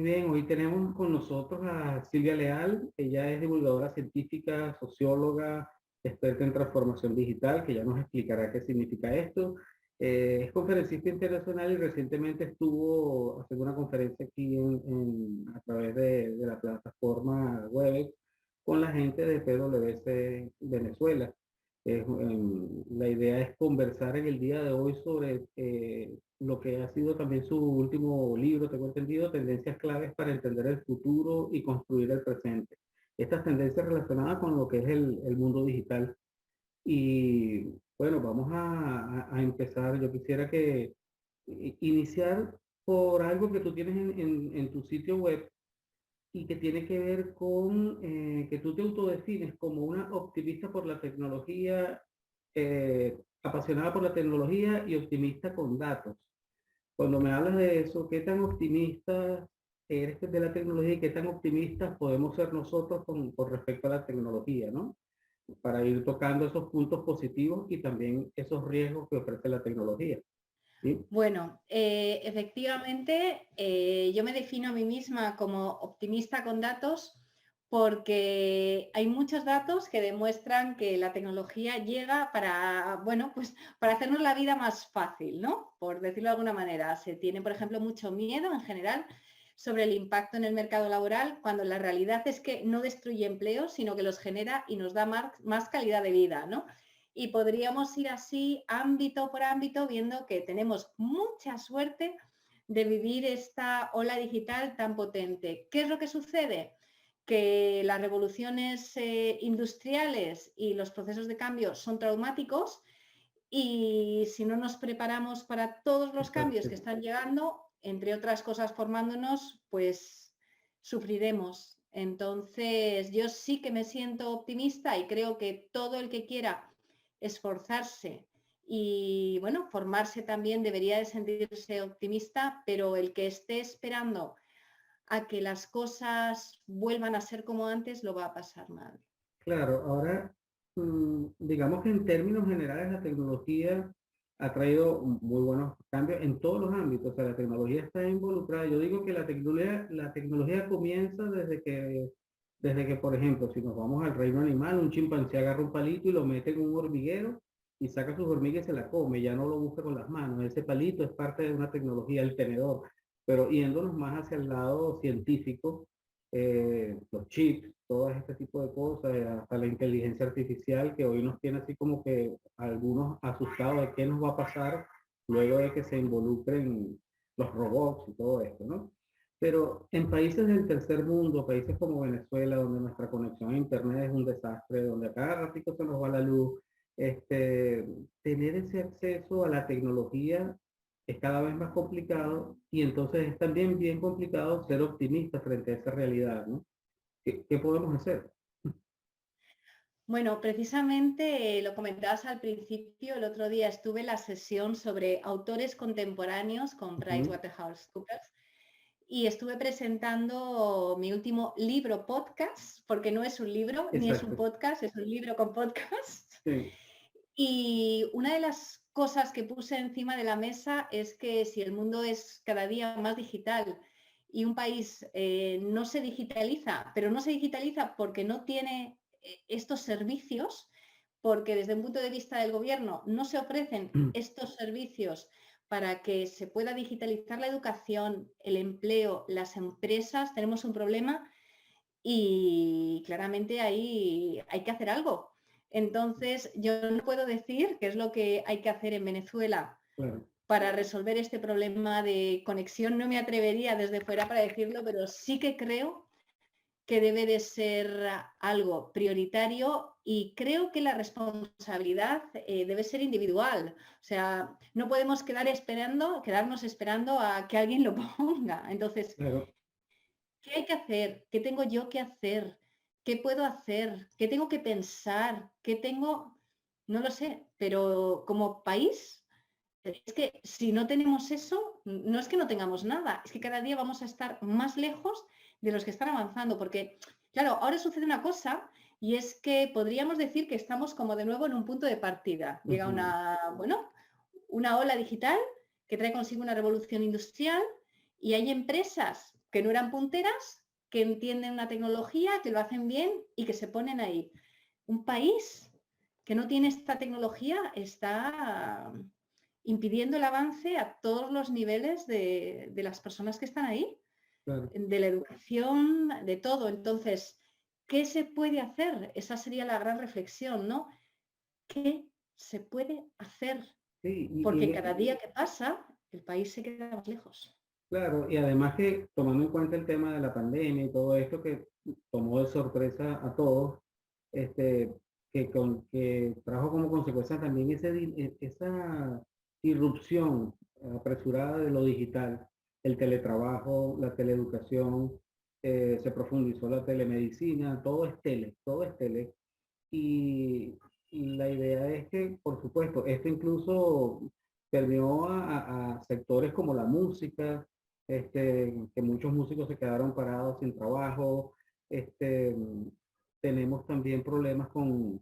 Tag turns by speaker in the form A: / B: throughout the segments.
A: Muy bien, hoy tenemos con nosotros a Silvia Leal. Ella es divulgadora científica, socióloga, experta en transformación digital, que ya nos explicará qué significa esto. Es conferencista internacional y recientemente estuvo haciendo una conferencia aquí a través de la plataforma Webex con la gente de PwC Venezuela. La idea es conversar en el día de hoy sobre lo que ha sido también su último libro, tengo entendido, Tendencias Claves para Entender el Futuro y Construir el Presente. Estas tendencias relacionadas con lo que es el mundo digital. Y bueno, vamos a empezar. Yo quisiera que iniciar por algo que tú tienes en tu sitio web y que tiene que ver con que tú te autodefines como una optimista por la tecnología, apasionada por la tecnología y optimista con datos. Cuando me hablas de eso, ¿qué tan optimista eres de la tecnología y qué tan optimistas podemos ser nosotros con respecto a la tecnología, ¿no? Para ir tocando esos puntos positivos y también esos riesgos que ofrece la tecnología. ¿Sí?
B: Bueno, efectivamente, yo me defino a mí misma como optimista con datos porque hay muchos datos que demuestran que la tecnología llega para, bueno, pues para hacernos la vida más fácil, ¿no? Por decirlo de alguna manera. Se tiene, por ejemplo, mucho miedo en general sobre el impacto en el mercado laboral, cuando la realidad es que no destruye empleos, sino que los genera y nos da más calidad de vida, ¿no? Y podríamos ir así ámbito por ámbito viendo que tenemos mucha suerte de vivir esta ola digital tan potente. ¿Qué es lo que sucede? Que las revoluciones industriales y los procesos de cambio son traumáticos y si no nos preparamos para todos los cambios que están llegando, entre otras cosas formándonos, pues sufriremos. Entonces, yo sí que me siento optimista y creo que todo el que quiera esforzarse y, bueno, formarse también debería de sentirse optimista, pero el que esté esperando a que las cosas vuelvan a ser como antes lo va a pasar mal.
A: Claro, ahora, digamos que en términos generales la tecnología ha traído muy buenos cambios en todos los ámbitos. O sea, la tecnología está involucrada. Yo digo que la tecnología comienza desde que, por ejemplo, si nos vamos al reino animal, un chimpancé agarra un palito y lo mete en un hormiguero y saca sus hormigas y se la come, ya no lo busca con las manos. Ese palito es parte de una tecnología, el tenedor. Pero yéndonos más hacia el lado científico, los chips, todo este tipo de cosas, hasta la inteligencia artificial que hoy nos tiene así como que algunos asustados de qué nos va a pasar luego de que se involucren los robots y todo esto, ¿no? Pero en países del tercer mundo, países como Venezuela, donde nuestra conexión a internet es un desastre, donde a cada ratito se nos va la luz, este, tener ese acceso a la tecnología es cada vez más complicado y entonces es también bien complicado ser optimista frente a esa realidad, ¿no? ¿Qué podemos hacer?
B: Bueno, precisamente lo comentabas al principio, el otro día estuve en la sesión sobre autores contemporáneos con
A: Ujú.
B: PricewaterhouseCoopers y estuve presentando mi último libro podcast, porque no es un libro ni es un
A: Exacto.
B: podcast, es un libro con podcast.
A: Sí.
B: Y una de las cosas que puse encima de la mesa es que si el mundo es cada día más digital y un país no se digitaliza, pero no se digitaliza porque no tiene estos servicios, porque desde un punto de vista del gobierno no se ofrecen estos servicios para que se pueda digitalizar la educación, el empleo, las empresas, tenemos un problema y claramente ahí hay que hacer algo. Entonces, yo no puedo decir qué es lo que hay que hacer en Venezuela
A: Claro.
B: para resolver este problema de conexión. No me atrevería desde fuera para decirlo, pero sí que creo que debe de ser algo prioritario y creo que la responsabilidad debe ser individual. O sea, no podemos quedarnos esperando a que alguien lo ponga. Entonces,
A: Claro.
B: ¿qué hay que hacer? ¿Qué tengo yo que hacer? ¿Qué puedo hacer? ¿Qué tengo que pensar? ¿Qué tengo? No lo sé, pero como país, es que si no tenemos eso, no es que no tengamos nada, es que cada día vamos a estar más lejos de los que están avanzando, porque, claro, ahora sucede una cosa y es que podríamos decir que estamos como de nuevo en un punto de partida. Llega
A: Ujú.
B: una ola digital que trae consigo una revolución industrial y hay empresas que no eran punteras, que entienden una tecnología, que lo hacen bien y que se ponen ahí. Un país que no tiene esta tecnología está impidiendo el avance a todos los niveles de las personas que están ahí,
A: Claro.
B: de la educación, de todo. Entonces, ¿qué se puede hacer? Esa sería la gran reflexión, ¿no? ¿Qué se puede hacer?
A: Sí,
B: Porque cada día que pasa, el país se queda más lejos.
A: claro, y además que tomando en cuenta el tema de la pandemia y todo esto que tomó de sorpresa a todos, este, que trajo como consecuencia también esa irrupción apresurada de lo digital, el teletrabajo, la teleeducación, se profundizó la telemedicina, todo es tele. Y, y la idea es que, por supuesto, esto incluso permeó a sectores como la música, que muchos músicos se quedaron parados sin trabajo. Este, tenemos también problemas con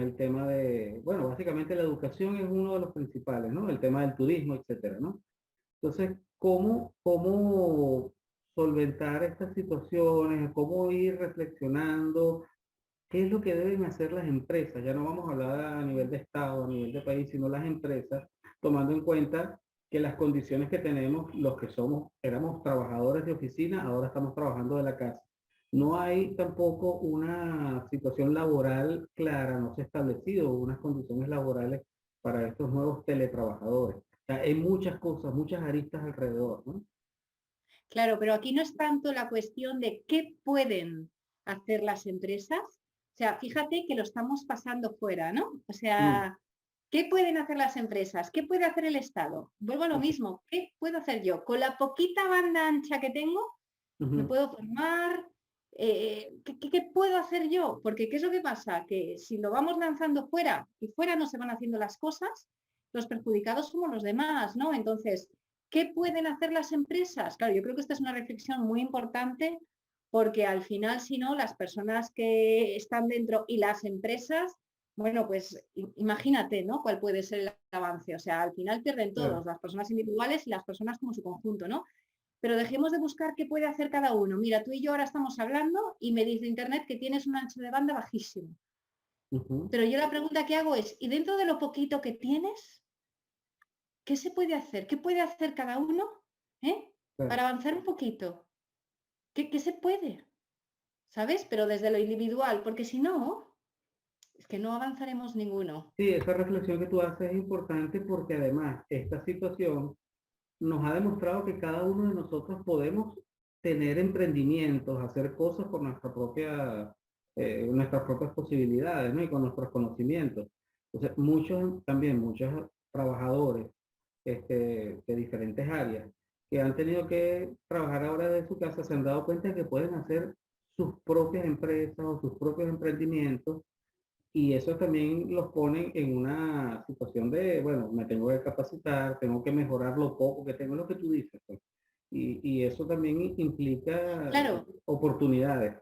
A: el tema de, bueno, básicamente la educación es uno de los principales, ¿no? El tema del turismo, etcétera, ¿no? Entonces, ¿cómo solventar estas situaciones? ¿Cómo ir reflexionando? ¿Qué es lo que deben hacer las empresas? Ya no vamos a hablar a nivel de Estado, a nivel de país, sino las empresas, tomando en cuenta que las condiciones que tenemos, los que éramos trabajadores de oficina, ahora estamos trabajando de la casa. No hay tampoco una situación laboral clara, no se ha establecido unas condiciones laborales para estos nuevos teletrabajadores. O sea, hay muchas cosas, muchas aristas alrededor, ¿no?
B: Claro, pero aquí no es tanto la cuestión de qué pueden hacer las empresas. O sea, fíjate que lo estamos pasando fuera, ¿no? O
A: Mm,
B: sea, ¿qué pueden hacer las empresas? ¿Qué puede hacer el Estado? Vuelvo a lo
A: ujú,
B: mismo. ¿Qué puedo hacer yo? Con la poquita banda ancha que tengo, me
A: ujú,
B: puedo formar. ¿Qué puedo hacer yo? Porque ¿qué es lo que pasa? Que si lo vamos lanzando fuera y fuera no se van haciendo las cosas, los perjudicados somos los demás, ¿no? Entonces, ¿qué pueden hacer las empresas? Claro, yo creo que esta es una reflexión muy importante porque al final, si no, las personas que están dentro y las empresas, bueno, pues imagínate, ¿no? ¿Cuál puede ser el avance? O sea, al final pierden
A: claro.
B: todos, las personas individuales y las personas como su conjunto, ¿no? Pero dejemos de buscar qué puede hacer cada uno. Mira, tú y yo ahora estamos hablando y me dice Internet que tienes un ancho de banda bajísimo.
A: Ujú,
B: Pero yo la pregunta que hago es, ¿y dentro de lo poquito que tienes, qué se puede hacer? ¿Qué puede hacer cada uno
A: claro.
B: para avanzar un poquito? ¿Qué se puede? ¿Sabes? Pero desde lo individual, porque si no, es que no avanzaremos ninguno.
A: Sí, esa reflexión que tú haces es importante porque además esta situación nos ha demostrado que cada uno de nosotros podemos tener emprendimientos, hacer cosas por nuestras propias posibilidades, ¿no? Y con nuestros conocimientos. Entonces, muchos trabajadores de diferentes áreas que han tenido que trabajar ahora de su casa se han dado cuenta de que pueden hacer sus propias empresas o sus propios emprendimientos y eso también los pone en una situación de, bueno, me tengo que capacitar, tengo que mejorar lo poco que tengo, lo que tú dices, pues. Y eso también implica
B: Claro,
A: oportunidades.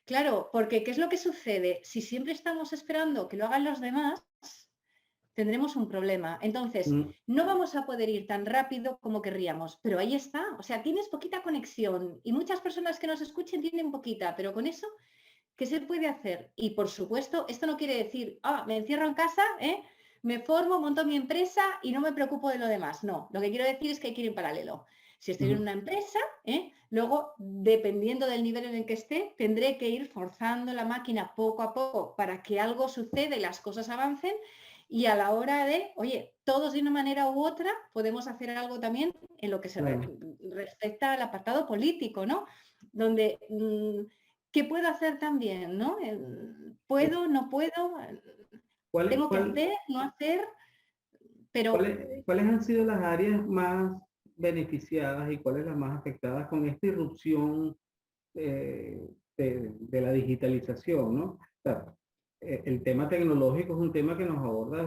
B: claro, porque ¿qué es lo que sucede? Si siempre estamos esperando que lo hagan los demás, tendremos un problema. Entonces,
A: Mm,
B: no vamos a poder ir tan rápido como querríamos, pero ahí está. O sea, tienes poquita conexión y muchas personas que nos escuchen tienen poquita, pero con eso, ¿qué se puede hacer? Y por supuesto, esto no quiere decir, me encierro en casa, me formo, monto mi empresa y no me preocupo de lo demás. No, lo que quiero decir es que hay que ir en paralelo. Si estoy en
A: ujú,
B: una empresa, luego, dependiendo del nivel en el que esté, tendré que ir forzando la máquina poco a poco para que algo suceda y las cosas avancen. Y a la hora de, oye, todos de una manera u otra podemos hacer algo también en lo que se
A: claro.
B: respecta al apartado político, ¿no? Donde ¿qué puedo hacer también? ¿No?
A: Eh,
B: ¿Puedo? ¿No puedo?
A: ¿cuál-
B: ¿Tengo que
A: cuál-
B: hacer? ¿No hacer? Pero
A: ¿Cuáles han sido las áreas más beneficiadas y cuáles las más afectadas con esta irrupción de la digitalización, ¿no? O sea, el tema tecnológico es un tema que nos aborda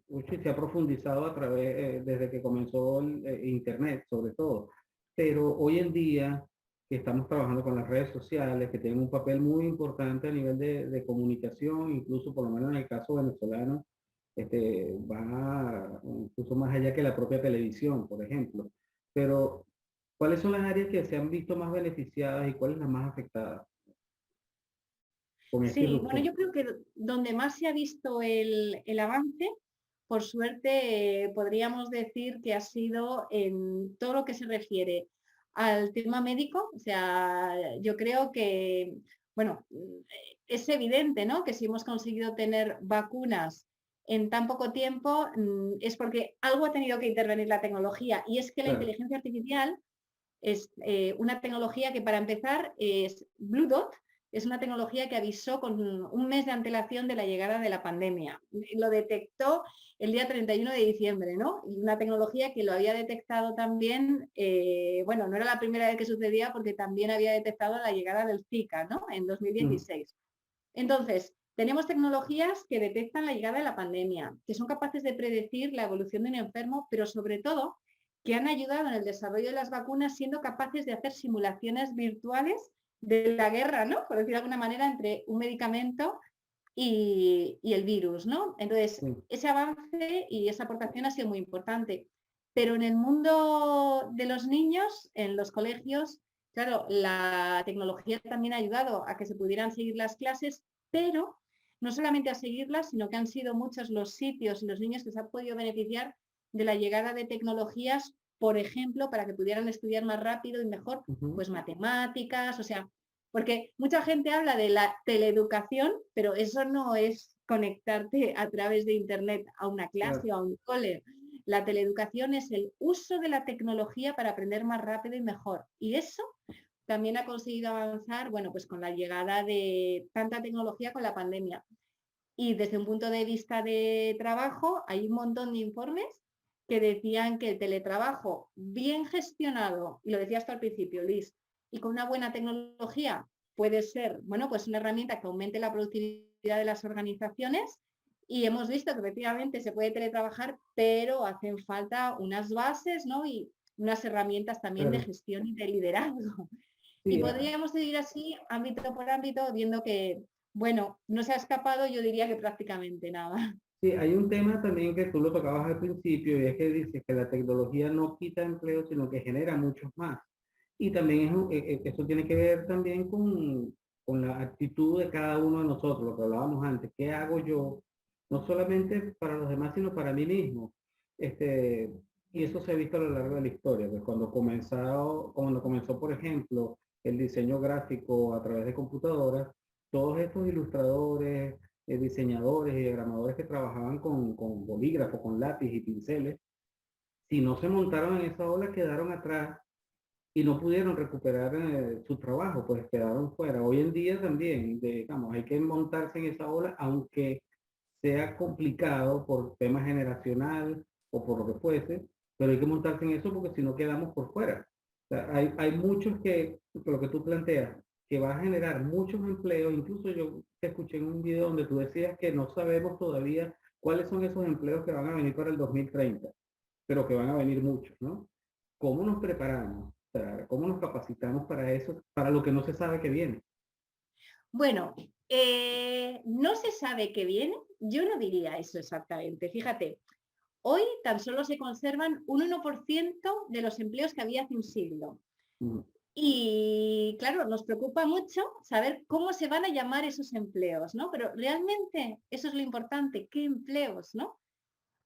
A: mucho y se ha profundizado desde que comenzó Internet, sobre todo. Pero hoy en día, que estamos trabajando con las redes sociales, que tienen un papel muy importante a nivel de comunicación, incluso por lo menos en el caso venezolano, va incluso más allá que la propia televisión, por ejemplo. Pero ¿Cuáles son las áreas que se han visto más beneficiadas y cuáles las más afectadas con esta
B: Sí, bueno,
A: irrupción?
B: yo creo que donde más se ha visto el avance, por suerte, podríamos decir que ha sido en todo lo que se refiere al tema médico. O sea, yo creo que, bueno, es evidente, ¿no? Que si hemos conseguido tener vacunas en tan poco tiempo, es porque algo ha tenido que intervenir la tecnología. Y es que la
A: Claro.
B: inteligencia artificial es una tecnología que, para empezar, es Blue Dot, es una tecnología que avisó con un mes de antelación de la llegada de la pandemia. Lo detectó el día 31 de diciembre, ¿no? Y una tecnología que lo había detectado también, bueno, no era la primera vez que sucedía, porque también había detectado la llegada del Zika, ¿no? En
A: Mm,
B: 2016. Entonces, tenemos tecnologías que detectan la llegada de la pandemia, que son capaces de predecir la evolución de un enfermo, pero sobre todo que han ayudado en el desarrollo de las vacunas, siendo capaces de hacer simulaciones virtuales de la guerra, ¿no? Por decir de alguna manera, entre un medicamento y el virus, ¿no? Entonces,
A: sí,
B: ese avance y esa aportación ha sido muy importante. Pero en el mundo de los niños, en los colegios, claro, la tecnología también ha ayudado a que se pudieran seguir las clases, pero no solamente a seguirlas, sino que han sido muchos los sitios y los niños que se han podido beneficiar de la llegada de tecnologías, por ejemplo, para que pudieran estudiar más rápido y mejor,
A: ujú,
B: pues matemáticas, o sea, porque mucha gente habla de la teleeducación, pero eso no es conectarte a través de internet a una
A: claro.
B: clase o a un cole. La teleeducación es el uso de la tecnología para aprender más rápido y mejor. Y eso también ha conseguido avanzar, bueno, pues con la llegada de tanta tecnología con la pandemia. Y desde un punto de vista de trabajo, hay un montón de informes que decían que el teletrabajo bien gestionado, y lo decía hasta al principio, Liz, y con una buena tecnología puede ser, bueno, pues una herramienta que aumente la productividad de las organizaciones. Y hemos visto que efectivamente se puede teletrabajar, pero hacen falta unas bases, ¿no? Y unas herramientas también de
A: Claro.
B: gestión y de liderazgo. Y
A: Sí,
B: podríamos seguir así, ámbito por ámbito, viendo que, bueno, no se ha escapado, yo diría que prácticamente nada.
A: sí, hay un tema también que tú lo tocabas al principio y es que dices que la tecnología no quita empleo, sino que genera muchos más. Y también eso tiene que ver también con la actitud de cada uno de nosotros, lo que hablábamos antes. ¿Qué hago yo? No solamente para los demás, sino para mí mismo. Este, y eso se ha visto a lo largo de la historia. Pues cuando comenzó, por ejemplo, el diseño gráfico a través de computadoras, todos estos ilustradores, diseñadores y diagramadores que trabajaban con bolígrafo, con lápiz y pinceles, si no se montaron en esa ola, quedaron atrás y no pudieron recuperar su trabajo, pues quedaron fuera. Hoy en día también, digamos, hay que montarse en esa ola, aunque sea complicado por tema generacional o por lo que fuese, pero hay que montarse en eso porque si no quedamos por fuera. O sea, hay muchos lo que tú planteas, que va a generar muchos empleos. Incluso yo te escuché en un video donde tú decías que no sabemos todavía cuáles son esos empleos que van a venir para el 2030, pero que van a venir muchos, ¿no? ¿Cómo nos preparamos? O sea, ¿cómo nos capacitamos para eso, para lo que no se sabe que viene?
B: Bueno, no se sabe qué viene, yo no diría eso exactamente. Fíjate, hoy tan solo se conservan un 1% de los empleos que había hace un siglo.
A: Mm,
B: Y claro, nos preocupa mucho saber cómo se van a llamar esos empleos, ¿no? Pero realmente eso es lo importante, ¿qué empleos, no?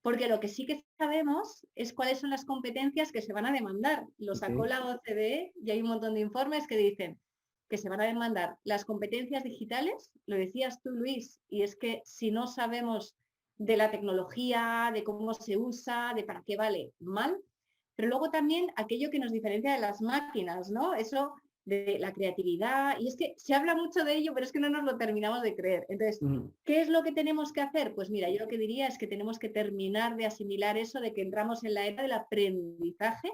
B: Porque lo que sí que sabemos es cuáles son las competencias que se van a demandar. Lo sacó
A: ok,
B: la OCDE y hay un montón de informes que dicen que se van a demandar las competencias digitales, lo decías tú, Luis, y es que si no sabemos de la tecnología, de cómo se usa, de para qué vale, mal, pero luego también aquello que nos diferencia de las máquinas, ¿no? Eso de la creatividad, y es que se habla mucho de ello, pero es que no nos lo terminamos de creer. Entonces,
A: mm,
B: ¿qué es lo que tenemos que hacer? Pues mira, yo lo que diría es que tenemos que terminar de asimilar eso de que entramos en la era del aprendizaje,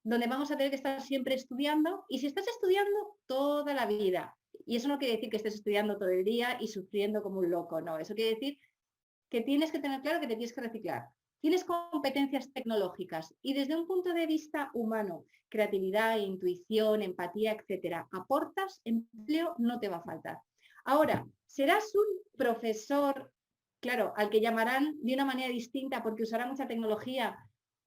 B: donde vamos a tener que estar siempre estudiando, y si estás estudiando toda la vida, y eso no quiere decir que estés estudiando todo el día y sufriendo como un loco, no, eso quiere decir que tienes que tener claro que te tienes que reciclar. Tienes competencias tecnológicas y desde un punto de vista humano, creatividad, intuición, empatía, etcétera, aportas, empleo no te va a faltar. Ahora, serás un profesor, claro, al que llamarán de una manera distinta porque usará mucha tecnología,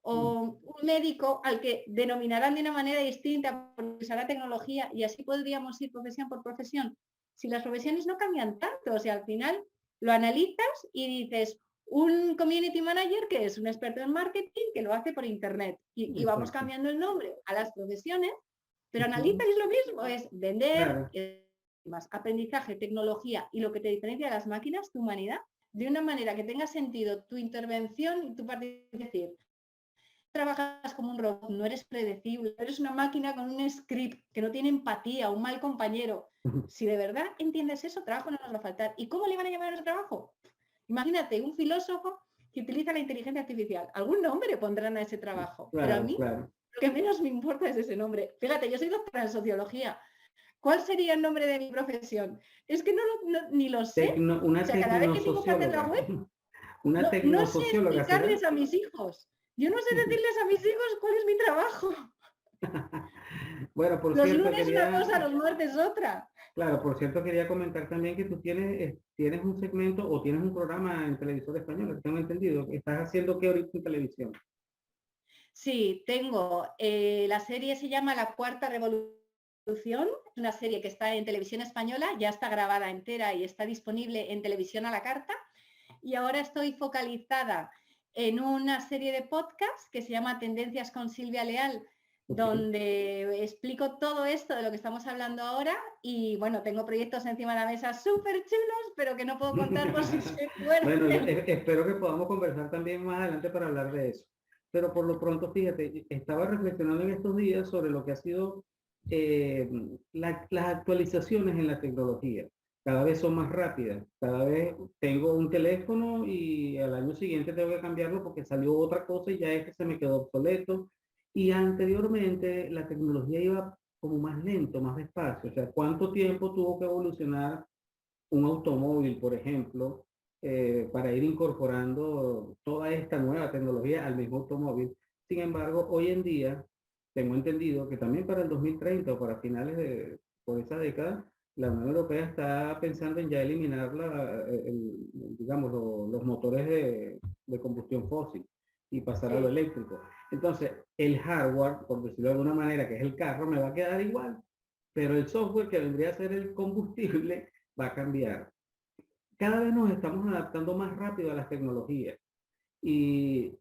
B: o un médico al que denominarán de una manera distinta porque usará tecnología y así podríamos ir profesión por profesión. Si las profesiones no cambian tanto, o sea, al final lo analizas y dices, un community manager que es un experto en marketing que lo hace por internet y vamos
A: Exacto.
B: cambiando el nombre a las profesiones, pero
A: Ujú.
B: analiza y es lo mismo, es vender,
A: Claro.
B: más aprendizaje, tecnología y lo que te diferencia de las máquinas, tu humanidad, de una manera que tenga sentido tu intervención y tu participación. Es decir, trabajas como un robot, no eres predecible, eres una máquina con un script que no tiene empatía, un mal compañero. Si de verdad entiendes eso, trabajo no nos va a faltar. ¿Y cómo le van a llamar al trabajo? Imagínate, un filósofo que utiliza la inteligencia artificial. Algún nombre pondrán a ese trabajo, pero a
A: Claro,
B: mí
A: claro.
B: lo que menos me importa es ese nombre. Fíjate, yo soy doctora en sociología. ¿Cuál sería el nombre de mi profesión? Es que ni lo sé. O
A: Una
B: sea, cada vez que tengo que hacer la
A: tecnosocióloga.
B: web,
A: Una
B: no sé
A: tecnosocióloga será.
B: explicarles a mis hijos. Yo no sé decirles a mis hijos cuál es mi trabajo.
A: Bueno, por
B: Los
A: cierto,
B: lunes una
A: quería,
B: cosa, los martes otra.
A: claro, por cierto, quería comentar también que tú tienes un segmento o tienes un programa en Televisor Español, que tengo entendido. ¿Estás haciendo qué ahorita en televisión?
B: Sí, tengo. La serie se llama La Cuarta Revolución. Es una serie que está en televisión española, ya está grabada entera y está disponible en televisión a la carta. Y ahora estoy focalizada en una serie de podcasts que se llama Tendencias con Silvia Leal,
A: Okay.
B: donde explico todo esto de lo que estamos hablando ahora y bueno, tengo proyectos encima de la mesa súper chulos, pero que no puedo contar por si soy
A: Bueno,
B: fuerte.
A: espero que podamos conversar también más adelante para hablar de eso. Pero por lo pronto, fíjate, estaba reflexionando en estos días sobre lo que ha sido eh, las actualizaciones en la tecnología. Cada vez son más rápidas. Cada vez tengo un teléfono y al año siguiente tengo que cambiarlo porque salió otra cosa y ya este se me quedó obsoleto. Y anteriormente la tecnología iba como más lento, más despacio. O sea, ¿cuánto tiempo tuvo que evolucionar un automóvil, por ejemplo, para ir incorporando toda esta nueva tecnología al mismo automóvil? Sin embargo, hoy en día, tengo entendido que también para el 2030 o para finales por esa década, la Unión Europea está pensando en ya eliminar digamos, los motores de combustión fósil y pasar a lo
B: Sí.
A: eléctrico. Entonces, el hardware, por decirlo de alguna manera, que es el carro, me va a quedar igual, pero el software que vendría a ser el combustible va a cambiar. Cada vez nos estamos adaptando más rápido a las tecnologías. Y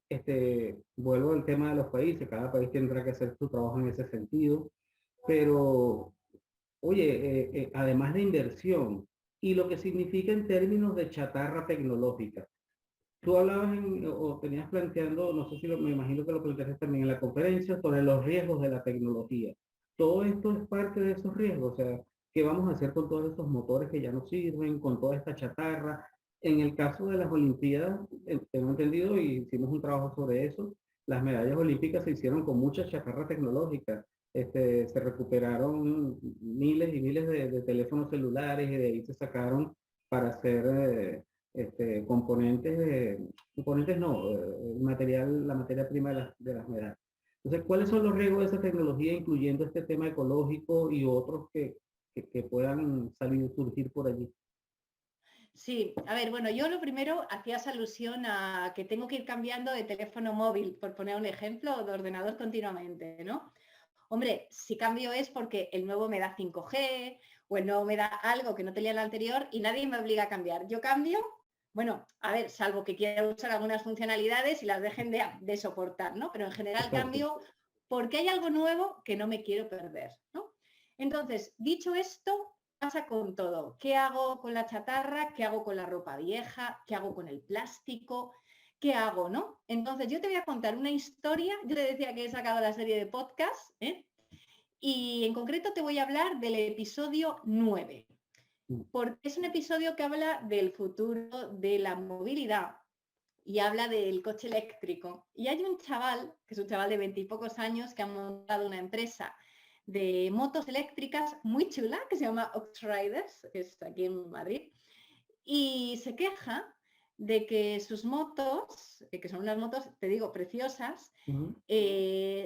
A: vuelvo al tema de los países, cada país tendrá que hacer su trabajo en ese sentido, pero oye, además de inversión y lo que significa en términos de chatarra tecnológica, tú hablabas o tenías planteando, no sé si me imagino que lo planteaste también en la conferencia, sobre los riesgos de la tecnología. Todo esto es parte de esos riesgos, o sea, ¿qué vamos a hacer con todos esos motores que ya no sirven, con toda esta chatarra? En el caso de las Olimpiadas, tengo entendido y hicimos un trabajo sobre eso, las medallas olímpicas se hicieron con mucha chatarra tecnológica. Se recuperaron miles y miles de teléfonos celulares y de ahí se sacaron para hacer componentes no, la materia prima de las medallas. Entonces, ¿cuáles son los riesgos de esa tecnología, incluyendo este tema ecológico y otros que puedan surgir por allí?
B: Sí, a ver, bueno, yo lo primero hacías alusión a que tengo que ir cambiando de teléfono móvil, por poner un ejemplo, o de ordenador continuamente, ¿no? Hombre, si cambio es porque el nuevo me da 5G o el nuevo me da algo que no tenía el anterior y nadie me obliga a cambiar. Yo cambio, bueno, a ver, salvo que quiera usar algunas funcionalidades y las dejen de soportar, ¿no? Pero en general
A: Exacto.
B: cambio porque hay algo nuevo que no me quiero perder, ¿no? Entonces, dicho esto, pasa con todo. ¿Qué hago con la chatarra? ¿Qué hago con la ropa vieja? ¿Qué hago con el plástico? ¿Qué hago, no? Entonces, yo te voy a contar una historia. Yo te decía que he sacado la serie de podcast, ¿eh? Y en concreto te voy a hablar del episodio 9, porque es un episodio que habla del futuro de la movilidad y habla del coche eléctrico. Y hay un chaval, que es un chaval de 20 y pocos años, que ha montado una empresa de motos eléctricas muy chula, que se llama Oxriders, que es aquí en Madrid, y se queja de que sus motos, que son unas motos, te digo, preciosas,
A: Ujú.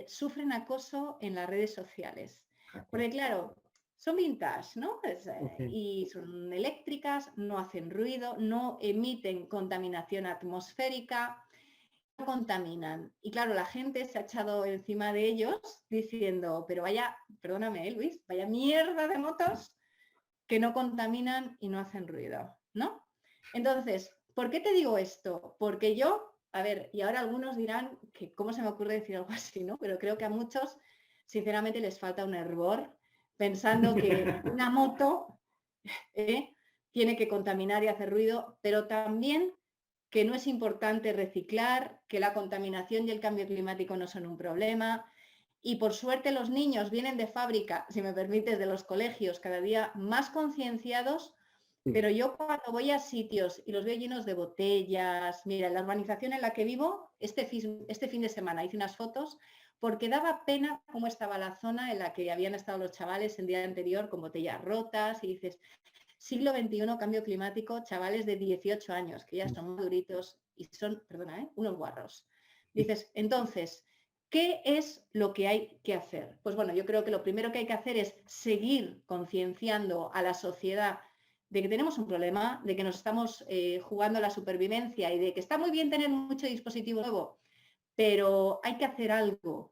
B: sufren acoso en las redes sociales.
A: Ok,
B: Porque claro, son vintage, ¿no?
A: ok.
B: Y son eléctricas, no hacen ruido, no emiten contaminación atmosférica. contaminan. Y claro, la gente se ha echado encima de ellos diciendo, pero vaya, perdóname, Luis, vaya mierda de motos que no contaminan y no hacen ruido, ¿no? Entonces, ¿por qué te digo esto? Porque yo, a ver, y ahora algunos dirán que cómo se me ocurre decir algo así, ¿no? Pero creo que a muchos, sinceramente, les falta un hervor pensando que una moto tiene que contaminar y hacer ruido, pero también que no es importante reciclar, que la contaminación y el cambio climático no son un problema. Y por suerte los niños vienen de fábrica, si me permites, de los colegios cada día más concienciados, pero yo cuando voy a sitios y los veo llenos de botellas, mira, en la urbanización en la que vivo, este fin de semana hice unas fotos porque daba pena cómo estaba la zona en la que habían estado los chavales el día anterior con botellas rotas y dices, siglo XXI, cambio climático, chavales de 18 años, que ya son maduritos y son, perdona, unos guarros. Dices, entonces, ¿qué es lo que hay que hacer? Pues bueno, yo creo que lo primero que hay que hacer es seguir concienciando a la sociedad de que tenemos un problema, de que nos estamos jugando la supervivencia y de que está muy bien tener mucho dispositivo nuevo, pero hay que hacer algo,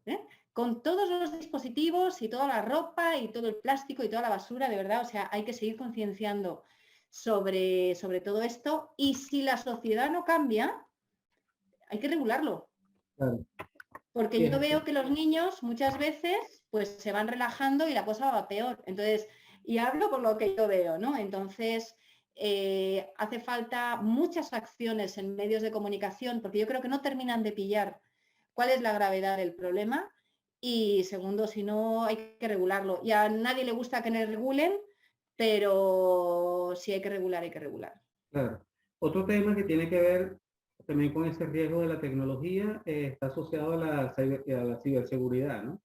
B: con todos los dispositivos y toda la ropa y todo el plástico y toda la basura, de verdad, o sea, hay que seguir concienciando sobre todo esto y si la sociedad no cambia, hay que regularlo.
A: Claro.
B: Porque
A: Sí,
B: yo veo que los niños muchas veces pues se van relajando y la cosa va peor. Entonces, y hablo por lo que yo veo, ¿no? Entonces, hace falta muchas acciones en medios de comunicación porque yo creo que no terminan de pillar cuál es la gravedad del problema y segundo, si no, hay que regularlo. Y a nadie le gusta que le regulen, pero si hay que regular, hay que regular.
A: claro. Otro tema que tiene que ver también con ese riesgo de la tecnología está asociado a a la ciberseguridad, ¿no?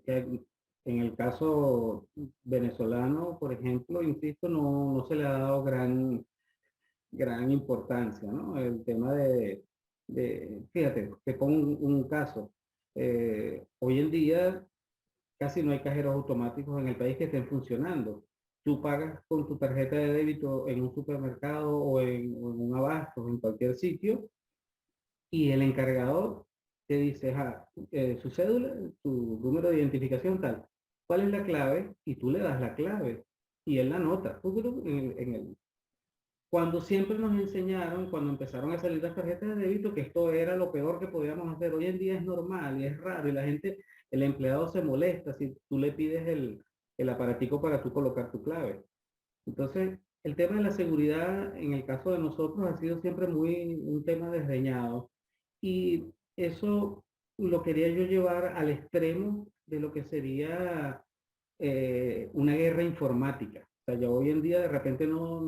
A: Que en el caso venezolano, por ejemplo, insisto, no se le ha dado gran importancia, ¿no? El tema fíjate, te pongo un caso. Hoy en día casi no hay cajeros automáticos en el país que estén funcionando. Tú pagas con tu tarjeta de débito en un supermercado o en un abasto, en cualquier sitio, y el encargador te dice, su cédula, tu número de identificación tal, ¿cuál es la clave? Y tú le das la clave y él la anota. Cuando siempre nos enseñaron, cuando empezaron a salir las tarjetas de débito, que esto era lo peor que podíamos hacer. Hoy en día es normal y es raro y la gente, el empleado se molesta si tú le pides el aparatico para tú colocar tu clave. Entonces, el tema de la seguridad en el caso de nosotros ha sido siempre muy un tema desdeñado y eso lo quería yo llevar al extremo de lo que sería una guerra informática. O sea, ya hoy en día de repente no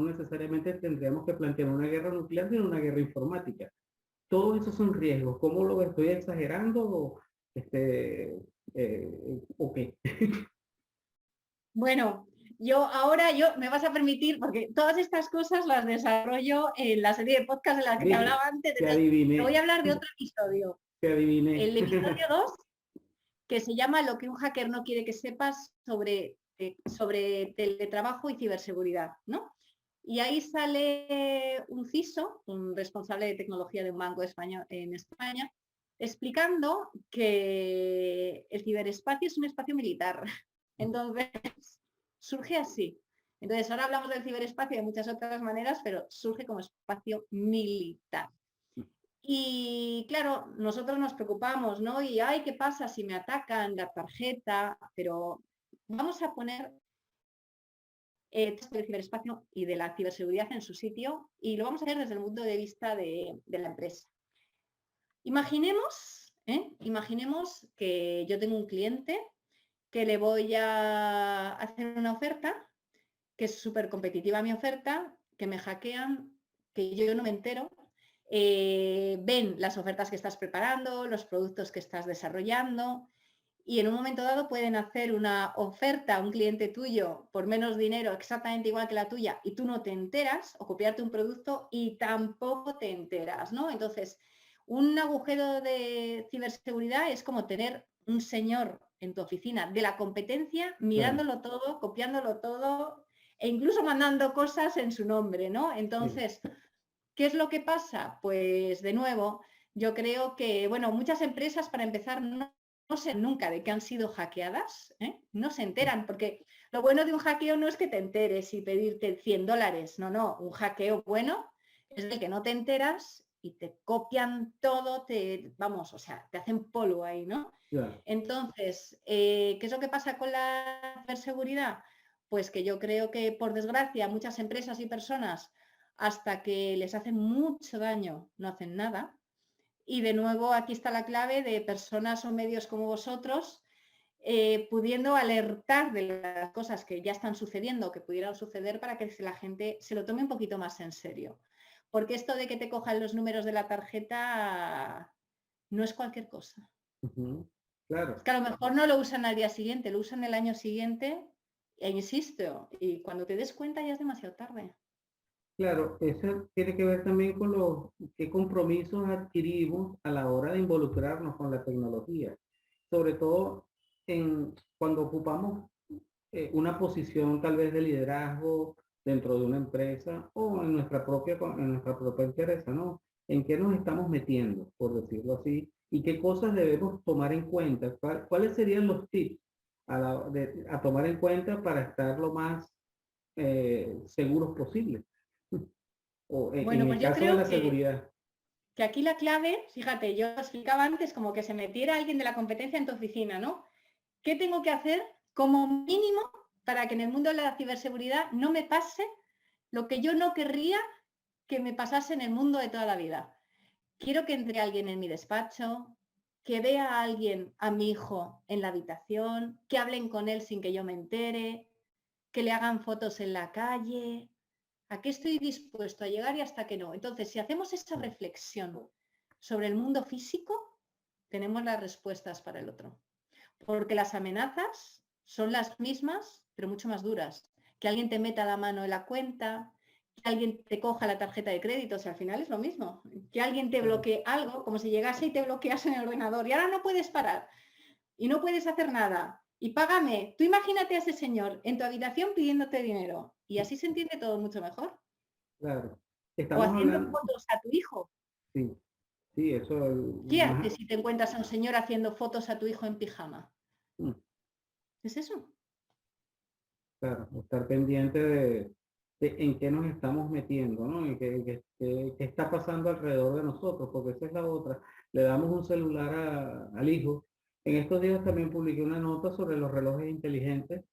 A: necesariamente tendríamos que plantear una guerra nuclear, sino una guerra informática. Todos esos son riesgos. ¿Cómo lo estoy exagerando o qué?
B: Bueno, yo me vas a permitir, porque todas estas cosas las desarrollo en la serie de podcast de la que te hablaba antes,
A: Te
B: te voy
A: adiviné,
B: a hablar de otro episodio.
A: te adiviné.
B: El episodio 2 que se llama Lo que un hacker no quiere que sepas sobre teletrabajo y ciberseguridad, ¿no? Y ahí sale un CISO, un responsable de tecnología de un banco español en España, explicando que el ciberespacio es un espacio militar. Entonces, surge así. Entonces, ahora hablamos del ciberespacio de muchas otras maneras, pero surge como espacio militar. Y claro, nosotros nos preocupamos, ¿no? Y, ay, ¿qué pasa si me atacan la tarjeta? Pero vamos a poner del ciberespacio y de la ciberseguridad en su sitio y lo vamos a hacer desde el punto de vista de la empresa. Imaginemos que yo tengo un cliente que le voy a hacer una oferta, que es súper competitiva mi oferta, que me hackean, que yo no me entero, ven las ofertas que estás preparando, los productos que estás desarrollando y en un momento dado pueden hacer una oferta a un cliente tuyo por menos dinero exactamente igual que la tuya y tú no te enteras o copiarte un producto y tampoco te enteras, ¿no? Entonces, un agujero de ciberseguridad es como tener un señor en tu oficina de la competencia mirándolo todo, copiándolo todo e incluso mandando cosas en su nombre, ¿no? Entonces, ¿Qué es lo que pasa? Pues de nuevo, yo creo que, bueno, muchas empresas para empezar no sé nunca de que han sido hackeadas, ¿eh? No se enteran, porque lo bueno de un hackeo no es que te enteres y pedirte $100, no, un hackeo bueno es el que no te enteras y te copian todo, vamos, o sea, te hacen polvo ahí, ¿no?
A: Ya.
B: Entonces, ¿qué es lo que pasa con la ciberseguridad? Pues que yo creo que, por desgracia, muchas empresas y personas, hasta que les hacen mucho daño, no hacen nada. Y de nuevo, aquí está la clave de personas o medios como vosotros, pudiendo alertar de las cosas que ya están sucediendo, que pudieran suceder, para que la gente se lo tome un poquito más en serio. Porque esto de que te cojan los números de la tarjeta no es cualquier cosa.
A: Claro.
B: Es que a lo mejor no lo usan al día siguiente, lo usan el año siguiente, e insisto, y cuando te des cuenta ya es demasiado tarde.
A: Claro, eso tiene que ver también con qué compromisos adquirimos a la hora de involucrarnos con la tecnología. Sobre todo cuando ocupamos una posición tal vez de liderazgo dentro de una empresa o en nuestra propia empresa, ¿no? ¿En qué nos estamos metiendo, por decirlo así? ¿Y qué cosas debemos tomar en cuenta? ¿Cuáles serían los tips a tomar en cuenta para estar lo más seguros posible? O
B: Bueno,
A: en el
B: pues yo
A: caso de
B: creo
A: la seguridad.
B: que aquí la clave, fíjate, yo explicaba antes como que se metiera alguien de la competencia en tu oficina, ¿no? ¿Qué tengo que hacer como mínimo para que en el mundo de la ciberseguridad no me pase lo que yo no querría que me pasase en el mundo de toda la vida? Quiero que entre alguien en mi despacho, que vea a alguien, a mi hijo, en la habitación, que hablen con él sin que yo me entere, que le hagan fotos en la calle. ¿A qué estoy dispuesto a llegar y hasta qué no? Entonces, si hacemos esa reflexión sobre el mundo físico, tenemos las respuestas para el otro. Porque las amenazas son las mismas, pero mucho más duras. Que alguien te meta la mano en la cuenta, que alguien te coja la tarjeta de crédito, o sea, al final es lo mismo. Que alguien te bloquee algo, como si llegase y te bloqueas en el ordenador y ahora no puedes parar y no puedes hacer nada. Y págame. Tú imagínate a ese señor en tu habitación pidiéndote dinero y así se entiende todo mucho mejor.
A: Claro.
B: O
A: Estamos
B: haciendo
A: hablando,
B: fotos a tu hijo.
A: sí, sí, eso
B: ¿Qué
A: más,
B: haces si te encuentras a un señor haciendo fotos a tu hijo en pijama?
A: mm,
B: ¿Es eso?
A: claro, estar pendiente de en qué nos estamos metiendo, ¿no? Y qué está pasando alrededor de nosotros, porque esa es la otra. Le damos un celular al hijo. En estos días también publiqué una nota sobre los relojes inteligentes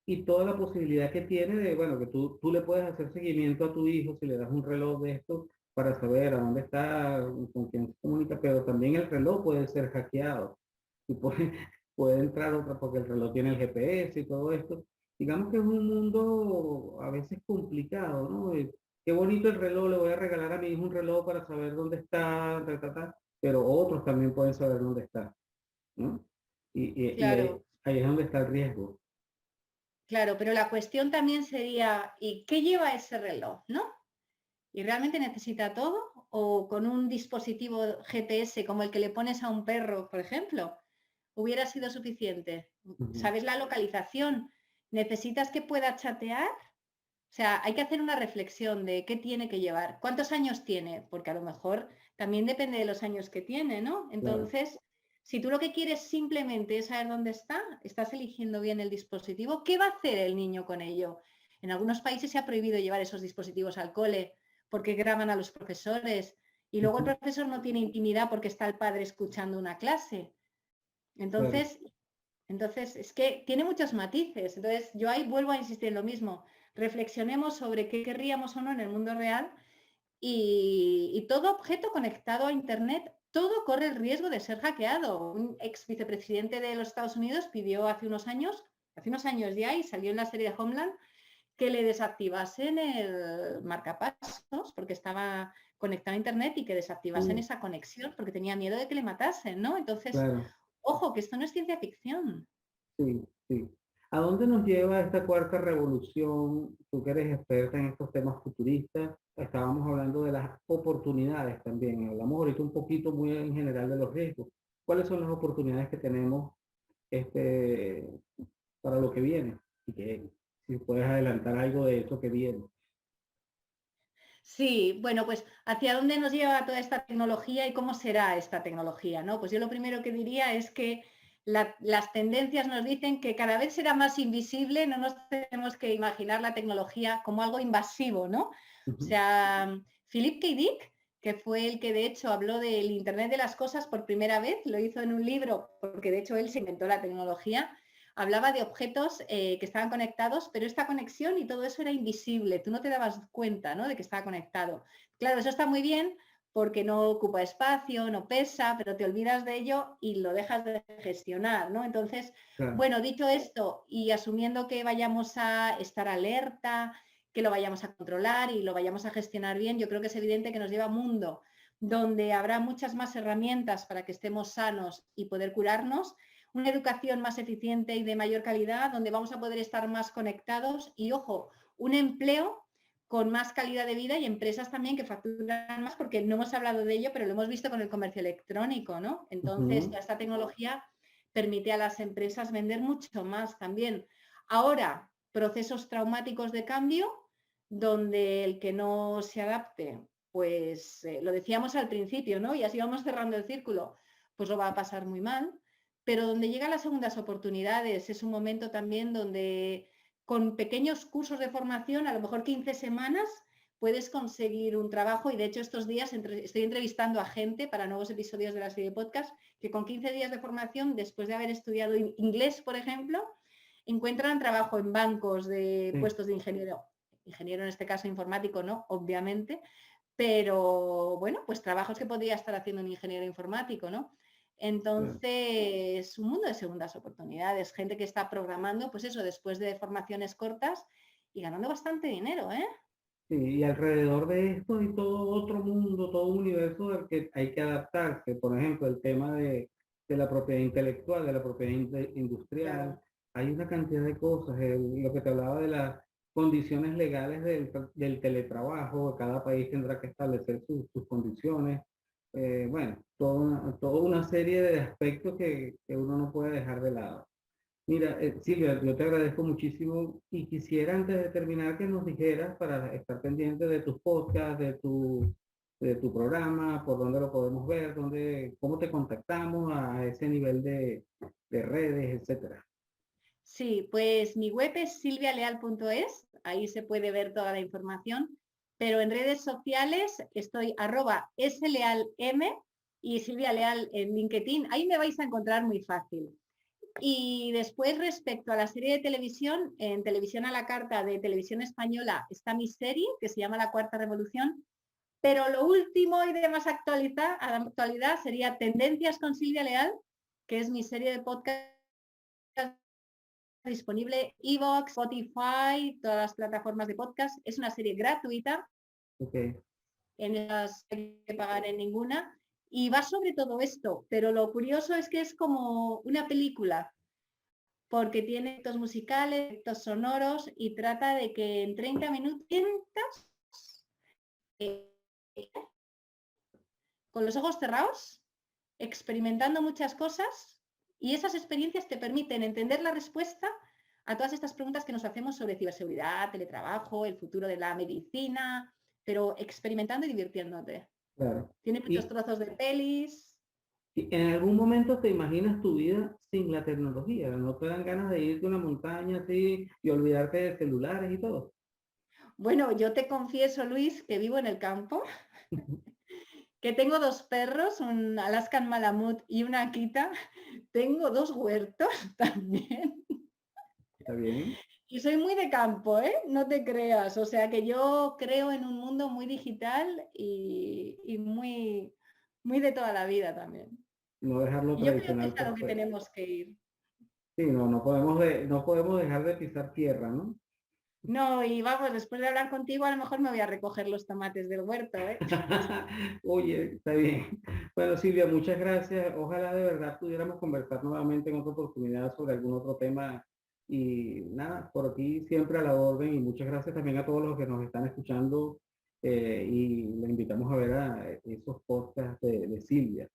A: y toda la posibilidad que tiene de, bueno, que tú le puedes hacer seguimiento a tu hijo si le das un reloj de esto para saber a dónde está, con quién se comunica, pero también el reloj puede ser hackeado y puede entrar otra porque el reloj tiene el GPS y todo esto. Digamos que es un mundo a veces complicado, ¿no? Qué bonito el reloj, le voy a regalar a mi hijo un reloj para saber dónde está, pero otros también pueden saber dónde está, ¿no? Y
B: Claro,
A: ahí es donde está el riesgo.
B: claro, pero la cuestión también sería, ¿y qué lleva ese reloj, no? ¿Y realmente necesita todo? ¿O con un dispositivo GPS como el que le pones a un perro, por ejemplo, hubiera sido suficiente?
A: Ujú.
B: ¿Sabes la localización? ¿Necesitas que pueda chatear? O sea, hay que hacer una reflexión de qué tiene que llevar, cuántos años tiene, porque a lo mejor también depende de los años que tiene, ¿no?
A: Claro.
B: Entonces, si tú lo que quieres simplemente es saber dónde está, estás eligiendo bien el dispositivo, ¿qué va a hacer el niño con ello? En algunos países se ha prohibido llevar esos dispositivos al cole porque graban a los profesores y luego el
A: Ujú.
B: profesor no tiene intimidad porque está el padre escuchando una clase.
A: Claro.
B: Entonces, es que tiene muchos matices. Entonces, yo ahí vuelvo a insistir en lo mismo. Reflexionemos sobre qué querríamos o no en el mundo real y todo objeto conectado a Internet, todo corre el riesgo de ser hackeado. Un ex vicepresidente de los Estados Unidos pidió hace unos años ya, y salió en la serie de Homeland, que le desactivasen el marcapasos porque estaba conectado a Internet y que desactivasen
A: Uh,
B: esa conexión porque tenía miedo de que le matasen, ¿no? Entonces,
A: claro.
B: ojo, que esto no es ciencia ficción.
A: Sí, sí. ¿A dónde nos lleva esta cuarta revolución? Tú que eres experta en estos temas futuristas, estábamos hablando de las oportunidades también. Hablamos ahorita un poquito muy en general de los riesgos. ¿Cuáles son las oportunidades que tenemos este, para lo que viene? Y que si puedes adelantar algo de eso que viene.
B: Sí, bueno, pues ¿hacia dónde nos lleva toda esta tecnología y cómo será esta tecnología, ¿no? Pues yo lo primero que diría es que las tendencias nos dicen que cada vez será más invisible, no nos tenemos que imaginar la tecnología como algo invasivo, ¿no? O
A: Ujú.
B: sea, Philip K. Dick, que fue el que de hecho habló del Internet de las cosas por primera vez, lo hizo en un libro, porque de hecho él se inventó la tecnología, hablaba de objetos que estaban conectados, pero esta conexión y todo eso era invisible, tú no te dabas cuenta, ¿no?, de que estaba conectado. Claro, eso está muy bien porque no ocupa espacio, no pesa, pero te olvidas de ello y lo dejas de gestionar, ¿no? Entonces,
A: Claro,
B: bueno, dicho esto y asumiendo que vayamos a estar alerta, que lo vayamos a controlar y lo vayamos a gestionar bien, yo creo que es evidente que nos lleva a un mundo donde habrá muchas más herramientas para que estemos sanos y poder curarnos, una educación más eficiente y de mayor calidad, donde vamos a poder estar más conectados y, ojo, un empleo con más calidad de vida y empresas también que facturan más, porque no hemos hablado de ello, pero lo hemos visto con el comercio electrónico, ¿no? Entonces,
A: ujú,
B: esta tecnología permite a las empresas vender mucho más también. Ahora, procesos traumáticos de cambio, donde el que no se adapte, pues lo decíamos al principio, ¿no? Y así vamos cerrando el círculo, pues lo va a pasar muy mal, pero donde llegan las segundas oportunidades es un momento también donde con pequeños cursos de formación, a lo mejor 15 semanas, puedes conseguir un trabajo y de hecho estos días estoy entrevistando a gente para nuevos episodios de la serie de podcast que con 15 días de formación, después de haber estudiado inglés, por ejemplo, encuentran trabajo en bancos de
A: sí,
B: puestos de ingeniero en este caso informático, ¿no? Obviamente, pero bueno, pues trabajos que podría estar haciendo un ingeniero informático, ¿no?
A: claro.
B: Entonces, un mundo de segundas oportunidades, gente que está programando, pues eso, después de formaciones cortas y ganando bastante dinero, ¿eh?
A: Sí, y alrededor de esto hay todo otro mundo, todo un universo al que hay que adaptarse. Por ejemplo, el tema de la propiedad intelectual, de la propiedad industrial.
B: Claro.
A: Hay una cantidad de cosas. Lo que te hablaba de las condiciones legales del teletrabajo, cada país tendrá que establecer sus condiciones. Bueno, toda una serie de aspectos que uno no puede dejar de lado. Mira, Silvia, yo te agradezco muchísimo y quisiera antes de terminar que nos dijeras para estar pendiente de tus podcasts, de tu programa, por dónde lo podemos ver, cómo te contactamos a ese nivel de redes, etcétera.
B: Sí, pues mi web es silvialeal.es, ahí se puede ver toda la información, pero en redes sociales estoy @slealm y Silvia Leal en LinkedIn, ahí me vais a encontrar muy fácil. Y después, respecto a la serie de televisión, en Televisión a la Carta de Televisión Española está mi serie, que se llama La Cuarta Revolución, pero lo último y de más actualidad sería Tendencias con Silvia Leal, que es mi serie de podcast disponible iVoox, Spotify, todas las plataformas de podcast. Es una serie gratuita,
A: Ok,
B: en esas no hay que pagar en ninguna, y va sobre todo esto, pero lo curioso es que es como una película, porque tiene efectos musicales, efectos sonoros y trata de que en 30 minutos eh, con los ojos cerrados, experimentando muchas cosas y esas experiencias te permiten entender la respuesta a todas estas preguntas que nos hacemos sobre ciberseguridad, teletrabajo, el futuro de la medicina, pero experimentando y divirtiéndote.
A: claro.
B: Tiene muchos
A: Y,
B: trozos de pelis.
A: y en algún momento te imaginas tu vida sin la tecnología, ¿no te dan ganas de irte a una montaña así y olvidarte de celulares y todo?
B: Bueno, yo te confieso, Luis, que vivo en el campo, que tengo dos perros, un Alaskan Malamut y una Akita. Tengo dos huertos también.
A: ¿Está bien?
B: Y soy muy de campo, ¿eh? No te creas. O sea que yo creo en un mundo muy digital y muy, muy de toda la vida también.
A: No dejar lo
B: Y yo creo que
A: tradicional
B: es a lo
A: por
B: que
A: fuera.
B: tenemos que ir.
A: Sí, no podemos dejar de pisar tierra, ¿no?
B: No, y vamos, después de hablar contigo, a lo mejor me voy a recoger los tomates del huerto, ¿eh?
A: Oye, está bien. Bueno, Silvia, muchas gracias. Ojalá de verdad pudiéramos conversar nuevamente en otra oportunidad sobre algún otro tema. Y nada, por aquí siempre a la orden. Y muchas gracias también a todos los que nos están escuchando. Y le invitamos a ver a esos podcasts de Silvia.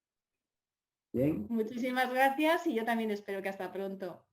A: Bien.
B: Muchísimas gracias y yo también espero que hasta pronto.